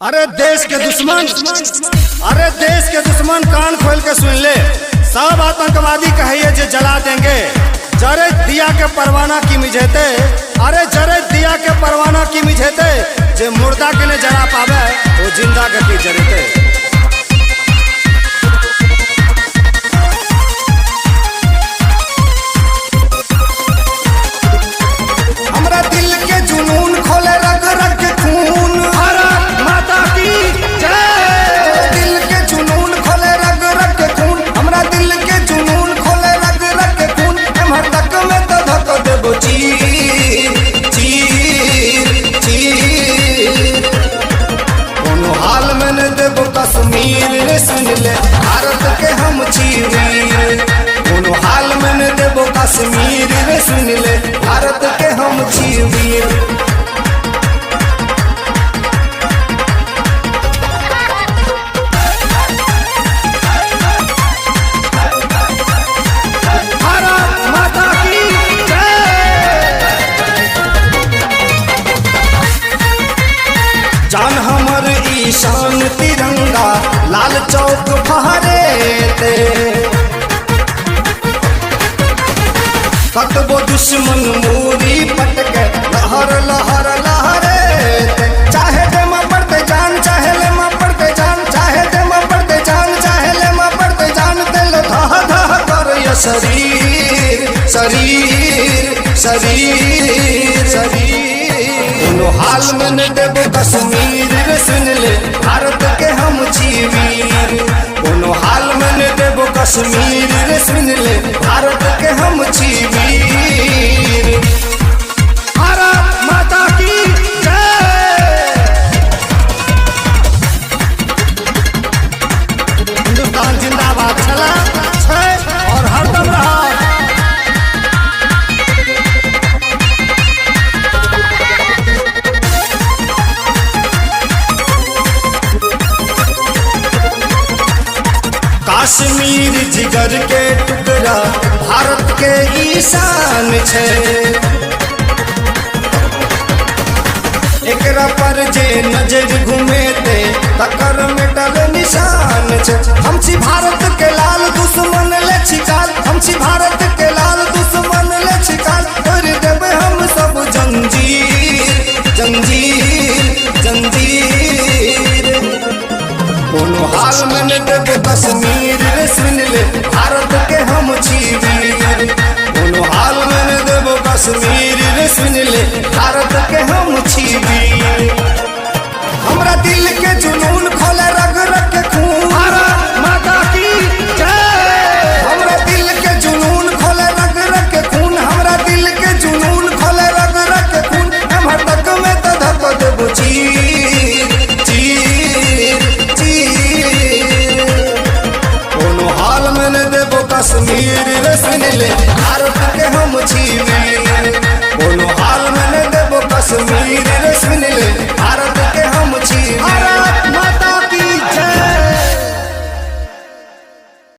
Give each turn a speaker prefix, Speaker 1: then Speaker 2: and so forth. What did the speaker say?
Speaker 1: अरे देश के दुश्मन कान खोल के सुन ले। सब आतंकवादी कहिए जे जला देंगे। जरे दिया के परवाना की मिझेते, अरे जरे दिया के परवाना की मिझेते। जे मुर्दा के ने जरा पावे वो जिंदा के की जरेते। हमरा दिल के जुनून खोले रग रग के खून। भारत माता की जय। दिल के जुनून खोले रग रग के खून। हमरा दिल के जुनून खोले रग रग के खून। एमहर तक में तो धक देबो चीर चीर चीर। कोनो हाल में न देबो कश्मीर रे सुन ले। भारत के हम चीर। कोनो हाल में न देबो कश्मीर रे सुन ले। भारत के हम चीर। जान हमर ईशान तिरंगा लाल चौक फहरेते। कतबो दुश्मन मूरी पटके लहर लहर लहरेते। चाहे देमा पड़ते जान, चाहे लेमा पड़ते जान, चाहे देमा पड़ते जान, चाहे लेमा पड़ते जान। दिल धह धह कर ये शरीर शरीर शरीर शरीर। कोनो हाल में न देबो कश्मीर रे सुन ले। भारत के हम चीर। कोनो हाल में न देबो कश्मीर रे सुन ले। भारत के हम चीर। भारत माता की जय। हिंदुस्तान जिंदाबाद चला छै और हरदम रहा। कश्मीर जिगर के टुकड़ा भारत के ईशान छे। एकरा पर जे नजर घुमेते तकर मेटल निशान छे। हम छी भारत के लाल दुश्मन ले छिकाल। हम छी भारत के लाल दुश्मन ले छिकाल। कर देबे हम सब जंजीर जंजीर जंजीर। कोनो हाल में न देबो कश्मीर रे सुन ले। भारत के हम चीर। कोनो हाल में न देबो कश्मीर रे सुन ले। भारत के हम चीर। हमरा दिल के जुनून खोले रग रग के खून। भारत माता की जय। हमरा दिल के जुनून खोले रग रग के खून। हमरा दिल के जुनून खोले रग रग के खून। एमहर तक में तो धक देबो चीर चीर चीर। कोनो हाल में न देबो कश्मीर रे सुन ले। भारत के हम चीर।